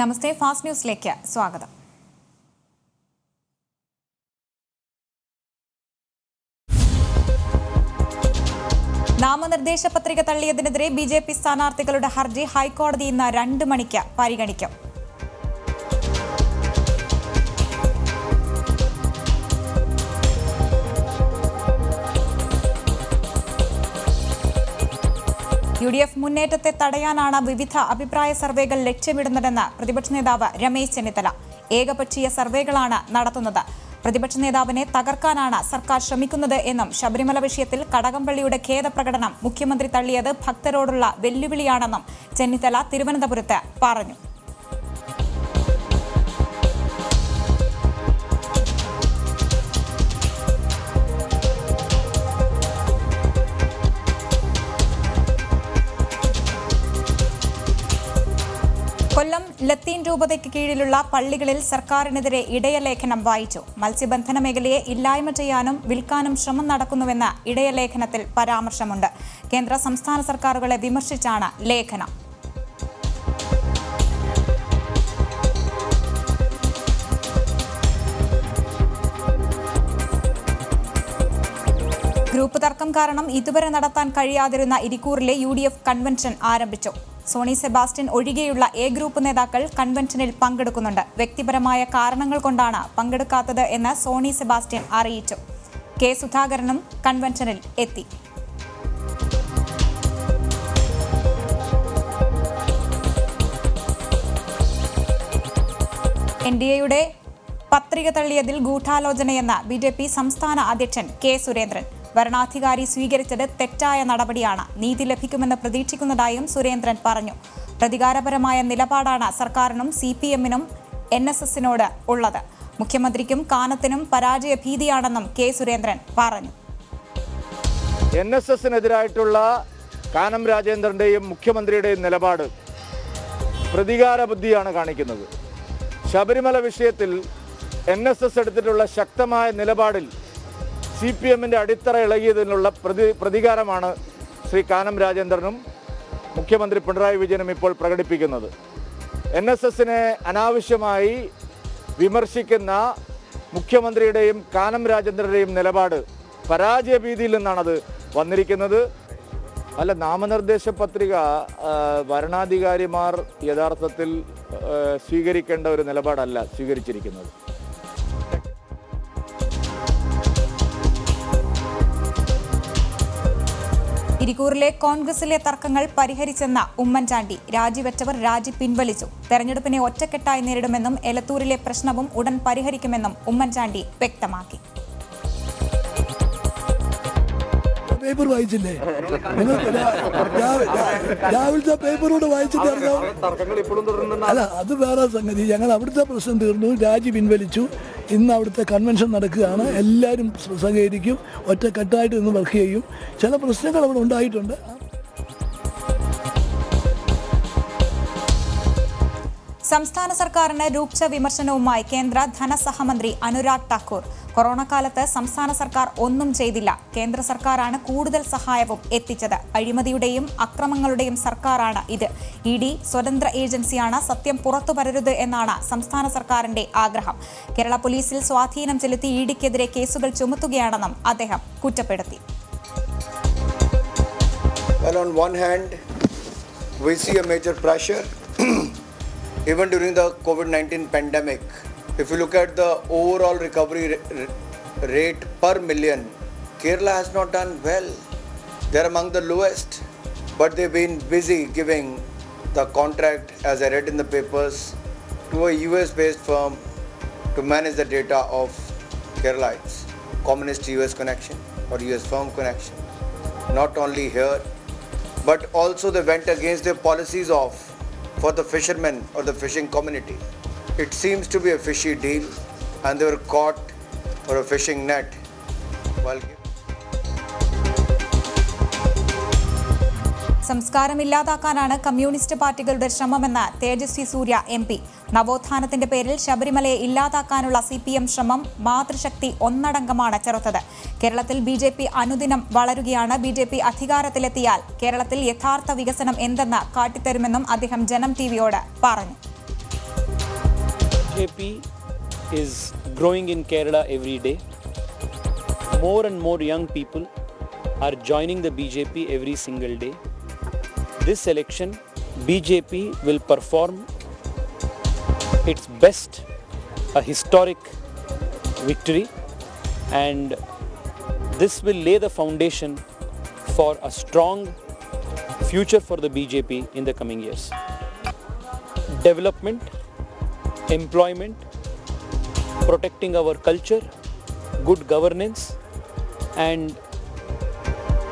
നമസ്തേ, fast ന്യൂസിലേക്ക് സ്വാഗതം. നാമനിർദ്ദേശ പത്രിക തള്ളിയതിനെതിരെ ബിജെപി സ്ഥാനാർത്ഥികളുടെ ഹർജി ഹൈക്കോടതി ഇന്ന് 2 മണിക്ക് പരിഗണിക്കും. UDF മുന്നേറ്റത്തെ തടയാനാണ് വിവിധ അഭിപ്രായ സർവേകൾ ലക്ഷ്യമിടുന്നതെന്ന് പ്രതിപക്ഷ നേതാവ് രമേശ് ചെന്നിത്തല. ഏകപക്ഷീയ സർവേകളാണ് നടത്തുന്നത്. പ്രതിപക്ഷ നേതാവിനെ തകർക്കാനാണ് സർക്കാർ ശ്രമിക്കുന്നത് എന്നും ശബരിമല വിഷയത്തിൽ കടകംപള്ളിയുടെ ഖേദപ്രകടനം മുഖ്യമന്ത്രി തള്ളിയത് ഭക്തരോടുള്ള വെല്ലുവിളിയാണെന്നും ചെന്നിത്തല തിരുവനന്തപുരത്ത് പറഞ്ഞു. കൊല്ലം ലത്തീൻ രൂപതയ്ക്ക് കീഴിലുള്ള പള്ളികളിൽ സർക്കാരിനെതിരെ ഇടയലേഖനം വായിച്ചു. മത്സ്യബന്ധന മേഖലയെ ഇല്ലായ്മ ചെയ്യാനും വിൽക്കാനും ശ്രമം നടക്കുന്നുവെന്ന് ഇടയലേഖനത്തിൽ പരാമർശമുണ്ട്. കേന്ദ്ര സംസ്ഥാന സർക്കാരുകളെ വിമർശിച്ചാണ് ലേഖനം. ഗ്രൂപ്പ് തർക്കം കാരണം ഇതുവരെ നടത്താൻ കഴിയാതിരുന്ന ഇരിക്കൂറിലെ UDF കൺവെൻഷൻ ആരംഭിച്ചു. സോണി സെബാസ്റ്റ്യൻ ഒഴികെയുള്ള എ ഗ്രൂപ്പ് നേതാക്കൾ കൺവെൻഷനിൽ പങ്കെടുക്കുന്നുണ്ട്. വ്യക്തിപരമായ കാരണങ്ങൾ കൊണ്ടാണ് പങ്കെടുക്കാത്തത് എന്ന് സോണി സെബാസ്റ്റ്യൻ അറിയിച്ചു. കെ സുധാകരനും കൺവെൻഷനിൽ എത്തി. NDAയുടെ പത്രിക തള്ളിയതിൽ ഗൂഢാലോചനയെന്ന് BJP സംസ്ഥാന അധ്യക്ഷൻ K സുരേന്ദ്രൻ. വരണാധികാരി സ്വീകരിച്ചത് തെറ്റായ നടപടിയാണ്. നീതി ലഭിക്കുമെന്ന് പ്രതീക്ഷിക്കുന്നതായും സുരേന്ദ്രൻ പറഞ്ഞു. പ്രതികാരപരമായ നിലപാടാണ് സർക്കാരിനും CPM-നും NSSനോട് ഉള്ളത്. മുഖ്യമന്ത്രിക്കും കാനത്തിനും പരാജയ ഭീതിയാണെന്നും K സുരേന്ദ്രൻ പറഞ്ഞു. NSSനെതിരായിട്ടുള്ള കാനം രാജേന്ദ്രന്റെയും മുഖ്യമന്ത്രിയുടെയും നിലപാട് പ്രതികാര ബുദ്ധിയാണ് കാണിക്കുന്നത്. ശബരിമല വിഷയത്തിൽ NSS എടുത്തിട്ടുള്ള ശക്തമായ നിലപാടിൽ CPM-ന്റെ അടിത്തറ ഇളകിയതിനുള്ള പ്രതികാരമാണ് ശ്രീ കാനം രാജേന്ദ്രനും മുഖ്യമന്ത്രി പിണറായി വിജയനും ഇപ്പോൾ പ്രകടിപ്പിക്കുന്നത്. NSSനെ അനാവശ്യമായി വിമർശിക്കുന്ന മുഖ്യമന്ത്രിയുടെയും കാനം രാജേന്ദ്രന്റെയും നിലപാട് പരാജയഭീതിയിൽ നിന്നാണത് വന്നിരിക്കുന്നത്. അല്ല, നാമനിർദ്ദേശ പത്രിക ഭരണാധികാരിമാർ യഥാർത്ഥത്തിൽ സ്വീകരിക്കേണ്ട ഒരു നിലപാടല്ല സ്വീകരിച്ചിരിക്കുന്നത്. ഇരിക്കൂറിലെ കോൺഗ്രസിലെ തർക്കങ്ങൾ പരിഹരിച്ചെന്ന ഉമ്മൻചാണ്ടി. രാജിവെച്ചവർ രാജി പിൻവലിച്ചു. തെരഞ്ഞെടുപ്പിനെ ഒറ്റക്കെട്ടായി നേരിടുമെന്നും എലത്തൂരിലെ പ്രശ്നവും ഉടൻ പരിഹരിക്കുമെന്നും ഉമ്മൻചാണ്ടി വ്യക്തമാക്കി. പേപ്പർ വായിച്ചില്ലേ? രാവിലത്തെ പേപ്പറോട് വായിച്ചിട്ട് അല്ല, അത് വേറെ സംഗതി. ഞങ്ങൾ അവിടുത്തെ പ്രശ്നം തീർന്നു, രാജി പിൻവലിച്ചു. ഇന്ന് അവിടുത്തെ കൺവെൻഷൻ നടക്കുകയാണ്. എല്ലാവരും സഹകരിക്കും, ഒറ്റക്കെട്ടായിട്ട് ഇന്ന് വർക്ക് ചെയ്യും. ചില പ്രശ്നങ്ങൾ അവിടെ ഉണ്ടായിട്ടുണ്ട്. സംസ്ഥാന സർക്കാരിന് രൂക്ഷ വിമർശനവുമായി കേന്ദ്ര ധനസഹമന്ത്രി അനുരാഗ് ഠാക്കൂർ. കൊറോണ കാലത്ത് സംസ്ഥാന സർക്കാർ ഒന്നും ചെയ്തില്ല. കേന്ദ്ര സർക്കാരാണ് കൂടുതൽ സഹായവും എത്തിച്ചത്. അഴിമതിയുടെയും അക്രമങ്ങളുടെയും സർക്കാരാണ് ഇത്. ED സ്വതന്ത്ര ഏജൻസിയാണ്. സത്യം പുറത്തു വരരുത് എന്നാണ് സംസ്ഥാന സർക്കാരിന്റെ ആഗ്രഹം. കേരള പോലീസിൽ സ്വാധീനം ചെലുത്തി EDക്കെതിരെ കേസുകൾ ചുമത്തുകയാണെന്നും അദ്ദേഹം കുറ്റപ്പെടുത്തി. Well, on one hand, we see a major pressure even during the COVID-19 pandemic. If you look at the overall recovery rate per million, Kerala has not done well. They're among the lowest, but they've been busy giving the contract, as I read in the papers, to a US-based firm to manage the data of Keralites. Communist US connection or US firm connection. Not only here, but also they went against their policies for the fishermen or the fishing community. It seems to be a fishy deal, and they were caught for a fishing net while സംസ്കാരമില്ലാതാക്കാനാണ് communist പാർട്ടികളുടെ ശ്രമമെന്ന് Tejasvi Surya MP. നവോത്ഥാനത്തിന്റെ പേരിൽ ശബരിമലയെ ഇല്ലാതാക്കാനുള്ള CPM ശ്രമം മാതൃശക്തി ഒന്നടങ്കമാണ് ചെറുത്തത്. കേരളത്തിൽ BJP അനുദിനം വളരുകയാണ്. BJP അധികാരത്തിലെത്തിയാൽ കേരളത്തിൽ യഥാർത്ഥ വികസനം എന്തെന്ന് കാട്ടിത്തരുമെന്നും അദ്ദേഹം ജനം TVയോട് പറഞ്ഞു. BJP is growing in Kerala every day. More and more young people are joining the BJP every single day. This election, BJP will perform its best, a historic victory, and this will lay the foundation for a strong future for the BJP in the coming years. Development, employment, protecting our culture, good governance, and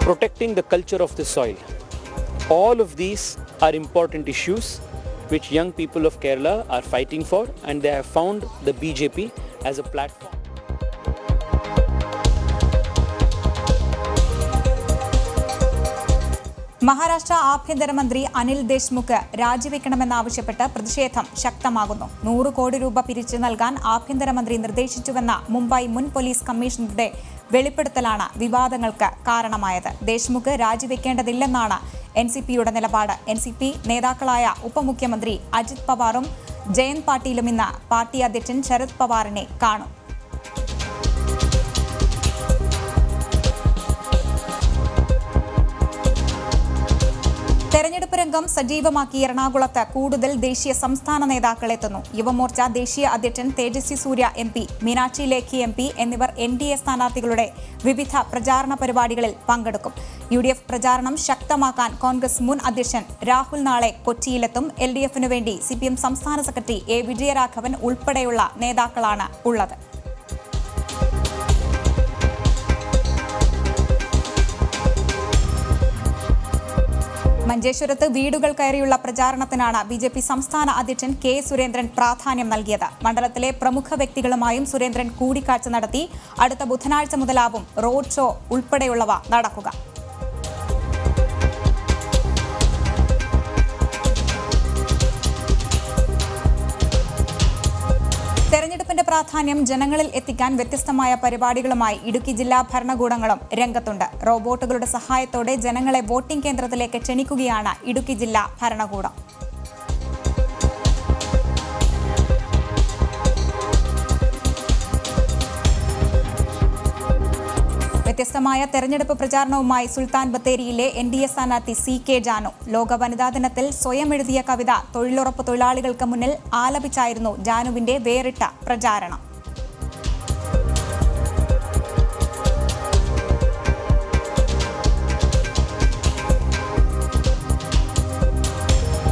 protecting the culture of the soil. All of these are important issues which young people of Kerala are fighting for, and they have found the BJP as a platform. Maharashtra ആഭ്യന്തരമന്ത്രി അനിൽ ദേശ്മുഖ് രാജിവെക്കണമെന്നാവശ്യപ്പെട്ട് പ്രതിഷേധം ശക്തമാകുന്നു. 100 കോടി രൂപ പിരിച്ചു നൽകാൻ ആഭ്യന്തരമന്ത്രി നിർദ്ദേശിച്ചുവെന്ന മുംബൈ മുൻ police കമ്മീഷണറുടെ വെളിപ്പെടുത്തലാണ് വിവാദങ്ങൾക്ക് കാരണമായത്. ദേശ്മുഖ് രാജിവെക്കേണ്ടതില്ലെന്നാണ് NCPയുടെ നിലപാട്. NCP നേതാക്കളായ ഉപമുഖ്യമന്ത്രി അജിത് പവാറും ജയന്ത് പാട്ടീലും ഇന്ന് പാർട്ടി അധ്യക്ഷൻ ശരത് പവാറിനെ കാണും. തെരഞ്ഞെടുപ്പ് രംഗം സജീവമാക്കി എറണാകുളത്ത് കൂടുതൽ ദേശീയ സംസ്ഥാന നേതാക്കൾ എത്തുന്നു. യുവമോർച്ച ദേശീയ അധ്യക്ഷൻ തേജസ്വി സൂര്യ MP, മീനാക്ഷി ലേഖി MP എന്നിവർ NDA സ്ഥാനാർത്ഥികളുടെ വിവിധ പ്രചാരണ പരിപാടികളിൽ പങ്കെടുക്കും. UDF പ്രചാരണം ശക്തമാക്കാൻ കോൺഗ്രസ് മുൻ അധ്യക്ഷൻ രാഹുൽ നാളെ കൊച്ചിയിലെത്തും. LDFനു വേണ്ടി CPM സംസ്ഥാന സെക്രട്ടറി A. വിജയരാഘവൻ ഉൾപ്പെടെയുള്ള നേതാക്കളാണ് ഉള്ളത്. മഞ്ചേശ്വരത്ത് വീടുകൾ കയറിയുള്ള പ്രചാരണത്തിനാണ് BJP സംസ്ഥാന അധ്യക്ഷൻ K. സുരേന്ദ്രൻ പ്രാധാന്യം നൽകിയത്. മണ്ഡലത്തിലെ പ്രമുഖ വ്യക്തികളുമായും സുരേന്ദ്രൻ കൂടിക്കാഴ്ച നടത്തി. അടുത്ത ബുധനാഴ്ച മുതലാവും റോഡ് ഷോ ഉൾപ്പെടെയുള്ളവ നടക്കുക. തെരഞ്ഞെടുപ്പിന്റെ പ്രാധാന്യം ജനങ്ങളിൽ എത്തിക്കാൻ വ്യത്യസ്തമായ പരിപാടികളുമായി ഇടുക്കി ജില്ലാ ഭരണകൂടങ്ങളും രംഗത്തുണ്ട്. റോബോട്ടുകളുടെ സഹായത്തോടെ ജനങ്ങളെ വോട്ടിംഗ് കേന്ദ്രത്തിലേക്ക് ക്ഷണിക്കുകയാണ് ഇടുക്കി ജില്ലാ ഭരണകൂടം. വ്യത്യസ്തമായ തെരഞ്ഞെടുപ്പ് പ്രചാരണവുമായി സുൽത്താൻ ബത്തേരിയിലെ NDA സ്ഥാനാർത്ഥി CK ജാനു. ലോക വനിതാ ദിനത്തിൽ സ്വയം എഴുതിയ കവിത തൊഴിലുറപ്പ് തൊഴിലാളികൾക്ക് മുന്നിൽ ആലപിച്ചായിരുന്നു ജാനുവിന്റെ വേറിട്ട പ്രചാരണം.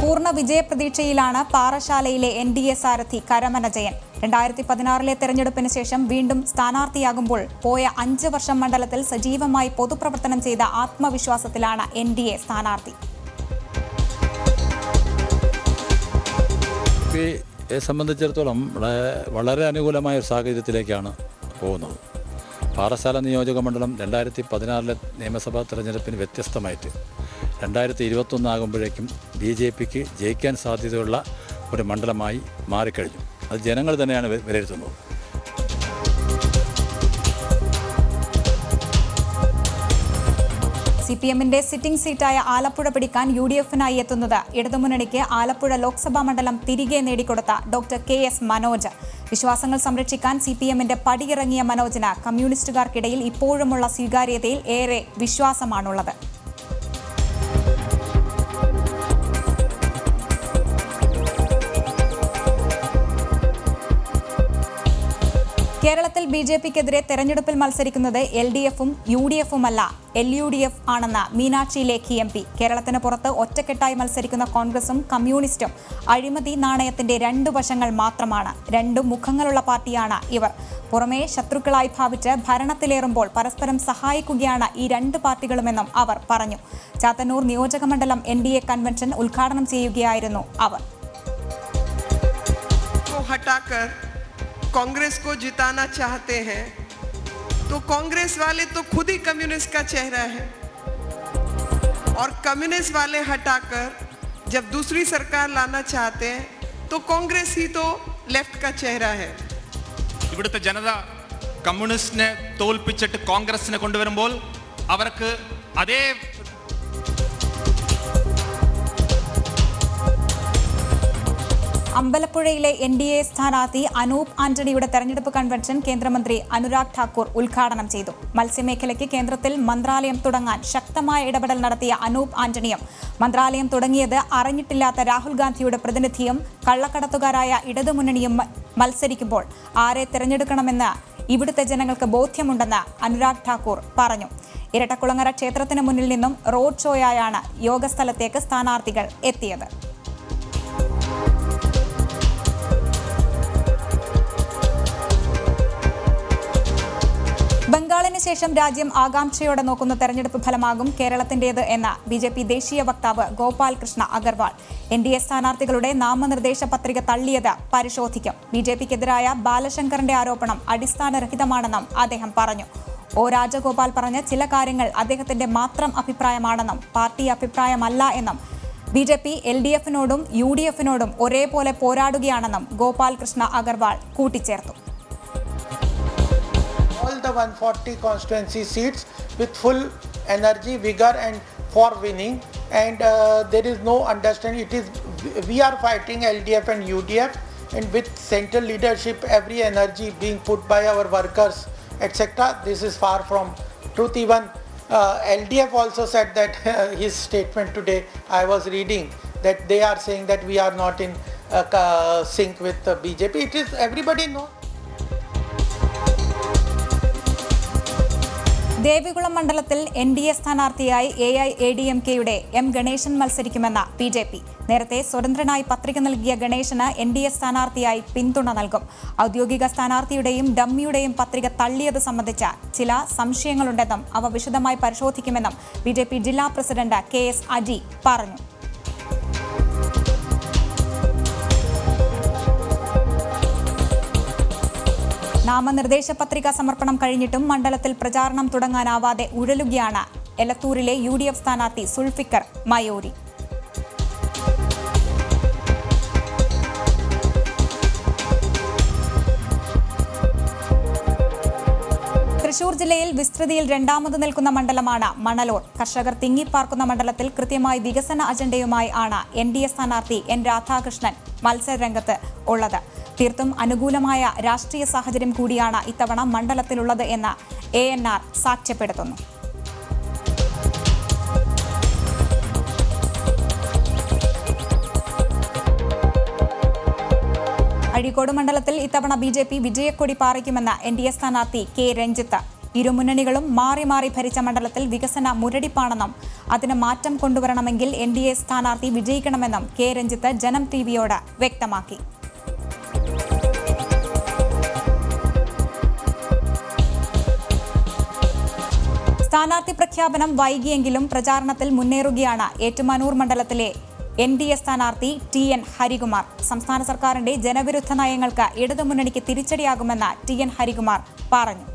പൂർണ്ണ വിജയപ്രതീക്ഷയിലാണ് പാറശാലയിലെ NDA സാരഥി കരമന ജയൻ. 2016 തെരഞ്ഞെടുപ്പിന് ശേഷം വീണ്ടും സ്ഥാനാർത്ഥിയാകുമ്പോൾ പോയ 5 വർഷം മണ്ഡലത്തിൽ സജീവമായി പൊതുപ്രവർത്തനം ചെയ്ത ആത്മവിശ്വാസത്തിലാണ് NDA സ്ഥാനാർത്ഥി. സംബന്ധിച്ചിടത്തോളം വളരെ അനുകൂലമായ ഒരു സാഹചര്യത്തിലേക്കാണ് പോകുന്നത്. പാറശാല നിയോജക മണ്ഡലം 2016 നിയമസഭാ തെരഞ്ഞെടുപ്പിന് വ്യത്യസ്തമായിട്ട് 2021 ആകുമ്പോഴേക്കും BJPക്ക് ജയിക്കാൻ സാധ്യതയുള്ള ഒരു മണ്ഡലമായി മാറിക്കഴിഞ്ഞു. അത് ജനങ്ങൾ തന്നെയാണ് വിലയിരുത്തുന്നത്. CPMന്റെ സിറ്റിംഗ് സീറ്റായ ആലപ്പുഴ പിടിക്കാൻ UDFനായി എത്തുന്നത് ഇടതുമുന്നണിക്ക് ആലപ്പുഴ ലോക്സഭാ മണ്ഡലം തിരികെ നേടിക്കൊടുത്ത ഡോക്ടർ KS മനോജ്. വിശ്വാസങ്ങൾ സംരക്ഷിക്കാൻ CPMന്റെ പടിയിറങ്ങിയ മനോജിന് കമ്മ്യൂണിസ്റ്റുകാർക്കിടയിൽ ഇപ്പോഴുമുള്ള സ്വീകാര്യതയിൽ ഏറെ വിശ്വാസമാണുള്ളത്. കേരളത്തിൽ BJPക്കെതിരെ തെരഞ്ഞെടുപ്പിൽ മത്സരിക്കുന്നത് LDFും UDFുമല്ല LUDF ആണെന്ന് മീനാക്ഷി ലേഖി MP. കേരളത്തിന് പുറത്ത് ഒറ്റക്കെട്ടായി മത്സരിക്കുന്ന കോൺഗ്രസും കമ്മ്യൂണിസ്റ്റും അഴിമതി നാണയത്തിന്റെ 2 വശങ്ങൾ മാത്രമാണ്. 2 മുഖങ്ങളുള്ള പാർട്ടിയാണ് ഇവർ. പുറമേ ശത്രുക്കളായി ഭാവിച്ച് ഭരണത്തിലേറുമ്പോൾ പരസ്പരം സഹായിക്കുകയാണ് ഈ 2 പാർട്ടികളുമെന്നും അവർ പറഞ്ഞു. ചാത്തന്നൂർ നിയോജകമണ്ഡലം NDA കൺവെൻഷൻ ഉദ്ഘാടനം ചെയ്യുകയായിരുന്നു അവർ. कांग्रेस को जिताना चाहते हैं तो कांग्रेस वाले तो खुद ही कम्युनिस्ट का चेहरा है और कम्युनिस्ट वाले हटाकर जब दूसरी सरकार लाना चाहते हैं तो कांग्रेस ही तो लेफ्ट का चेहरा है. ഇവിടുത്തെ ജനത കമ്മ്യൂണിസ്റ്റിനെ തോൽപ്പിച്ചിട്ട് കോൺഗ്രസിനെ കൊണ്ടുവരുമ്പോൾ അവർക്ക് അതേ അമ്പലപ്പുഴയിലെ NDA സ്ഥാനാർത്ഥി അനൂപ് ആന്റണിയുടെ തെരഞ്ഞെടുപ്പ് കൺവെൻഷൻ കേന്ദ്രമന്ത്രി അനുരാഗ് ഠാക്കൂർ ഉദ്ഘാടനം ചെയ്തു. മത്സ്യമേഖലയ്ക്ക് കേന്ദ്രത്തിൽ മന്ത്രാലയം തുടങ്ങാൻ ശക്തമായ ഇടപെടൽ നടത്തിയ അനൂപ് ആന്റണിയും മന്ത്രാലയം തുടങ്ങിയത് അറിഞ്ഞിട്ടില്ലാത്ത രാഹുൽ ഗാന്ധിയുടെ പ്രതിനിധിയും കള്ളക്കടത്തുകാരായ ഇടതുമുന്നണിയും മത്സരിക്കുമ്പോൾ ആരെ തിരഞ്ഞെടുക്കണമെന്ന് ഇവിടുത്തെ ജനങ്ങൾക്ക് ബോധ്യമുണ്ടെന്ന് അനുരാഗ് ഠാക്കൂർ പറഞ്ഞു. ഇരട്ടക്കുളങ്ങര ക്ഷേത്രത്തിന് മുന്നിൽ നിന്നും റോഡ് ഷോയായാണ് യോഗസ്ഥലത്തേക്ക് സ്ഥാനാർത്ഥികൾ എത്തിയത്. ബംഗാളിന് ശേഷം രാജ്യം ആകാംക്ഷയോടെ നോക്കുന്ന തെരഞ്ഞെടുപ്പ് ഫലമാകും കേരളത്തിന്റേത് എന്ന് BJP ദേശീയ വക്താവ് ഗോപാൽ കൃഷ്ണ അഗർവാൾ. NDA സ്ഥാനാർത്ഥികളുടെ നാമനിർദ്ദേശ പത്രിക തള്ളിയത് പരിശോധിക്കും. BJPക്കെതിരായ ബാലശങ്കറിന്റെ ആരോപണം അടിസ്ഥാനരഹിതമാണെന്നും അദ്ദേഹം പറഞ്ഞു. O. രാജഗോപാൽ പറഞ്ഞ ചില കാര്യങ്ങൾ അദ്ദേഹത്തിന്റെ മാത്രം അഭിപ്രായമാണെന്നും പാർട്ടി അഭിപ്രായമല്ല എന്നും BJP LDF-നോടും UDF-നോടും ഒരേപോലെ പോരാടുകയാണെന്നും ഗോപാൽ കൃഷ്ണ അഗർവാൾ കൂട്ടിച്ചേർത്തു. All the 140 constituency seats with full energy, vigor and for winning, and there is no understanding. We are fighting LDF and UDF, and with central leadership, every energy being put by our workers, etc. This is far from truth. Even LDF also said that his statement today I was reading that they are saying that we are not in sync with BJP. It is everybody knows. Devikulam മണ്ഡലത്തിൽ NDA സ്ഥാനാർത്ഥിയായി AIADMKയുടെ M. Ganesan മത്സരിക്കുമെന്ന് BJP. നേരത്തെ സ്വതന്ത്രനായി പത്രിക നൽകിയ Ganeshan NDA സ്ഥാനാർത്ഥിയായി പിന്തുണ നൽകും. ഔദ്യോഗിക സ്ഥാനാർത്ഥിയുടെയും ഡമ്മിയുടെയും പത്രിക തള്ളിയത് സംബന്ധിച്ച ചില സംശയങ്ങളുണ്ടെന്നും അവ വിശദമായി പരിശോധിക്കുമെന്നും BJP ജില്ലാ പ്രസിഡന്റ് KS അജി പറഞ്ഞു. നാമനിർദ്ദേശ പത്രിക സമർപ്പണം കഴിഞ്ഞിട്ടും മണ്ഡലത്തിൽ പ്രചാരണം തുടങ്ങാനാവാതെ ഉഴലുകയാണ് എലത്തൂരിലെ UDF സ്ഥാനാർത്ഥി സുൾഫിക്കർ മയൂരി. തൃശൂർ ജില്ലയിൽ വിസ്തൃതിയിൽ രണ്ടാമത് നിൽക്കുന്ന മണ്ഡലമാണ് മണലൂർ. കർഷകർ തിങ്ങിപ്പാർക്കുന്ന മണ്ഡലത്തിൽ കൃത്യമായി വികസന അജണ്ടയുമായി ആണ് NDA സ്ഥാനാർത്ഥി N. രാധാകൃഷ്ണൻ മത്സരരംഗത്ത് ഉള്ളത്. തീർത്തും അനുകൂലമായ രാഷ്ട്രീയ സാഹചര്യം കൂടിയാണ് ഇത്തവണ മണ്ഡലത്തിലുള്ളത് എന്ന് ANR സാക്ഷ്യപ്പെടുത്തുന്നു. അഴീക്കോട് മണ്ഡലത്തിൽ ഇത്തവണ BJP വിജയക്കൊടി പാറിക്കുമെന്ന് NDA സ്ഥാനാർത്ഥി K. രഞ്ജിത്ത്. ഇരുമുന്നണികളും മാറി മാറി ഭരിച്ച മണ്ഡലത്തിൽ വികസന മുരടിപ്പാണെന്നും അതിന് മാറ്റം കൊണ്ടുവരണമെങ്കിൽ NDA സ്ഥാനാർത്ഥി വിജയിക്കണമെന്നും K. രഞ്ജിത്ത് ജനം TVയോട് വ്യക്തമാക്കി. സ്ഥാനാർത്ഥി പ്രഖ്യാപനം വൈകിയെങ്കിലും പ്രചാരണത്തിൽ മുന്നേറുകയാണ് ഏറ്റുമാനൂർ മണ്ഡലത്തിലെ NDA സ്ഥാനാർത്ഥി TN ഹരികുമാർ. സംസ്ഥാന സർക്കാരിന്റെ ജനവിരുദ്ധ നയങ്ങൾക്ക് ഇടതുമുന്നണിക്ക് തിരിച്ചടിയാകുമെന്ന് TN ഹരികുമാർ പറഞ്ഞു.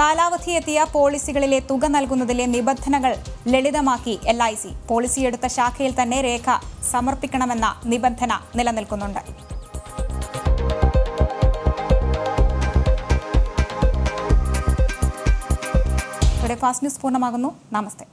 കാലാവധിയെത്തിയ പോളിസികളിലെ തുക നൽകുന്നതിലെ നിബന്ധനകൾ ലളിതമാക്കി LIC. പോളിസിയെടുത്ത ശാഖയിൽ തന്നെ രേഖ സമർപ്പിക്കണമെന്ന നിബന്ധന നിലനിൽക്കുന്നുണ്ട്. ഫാസ്റ്റ് ന്യൂസ് പൂർണ്ണമാകുന്നു. നമസ്തേ.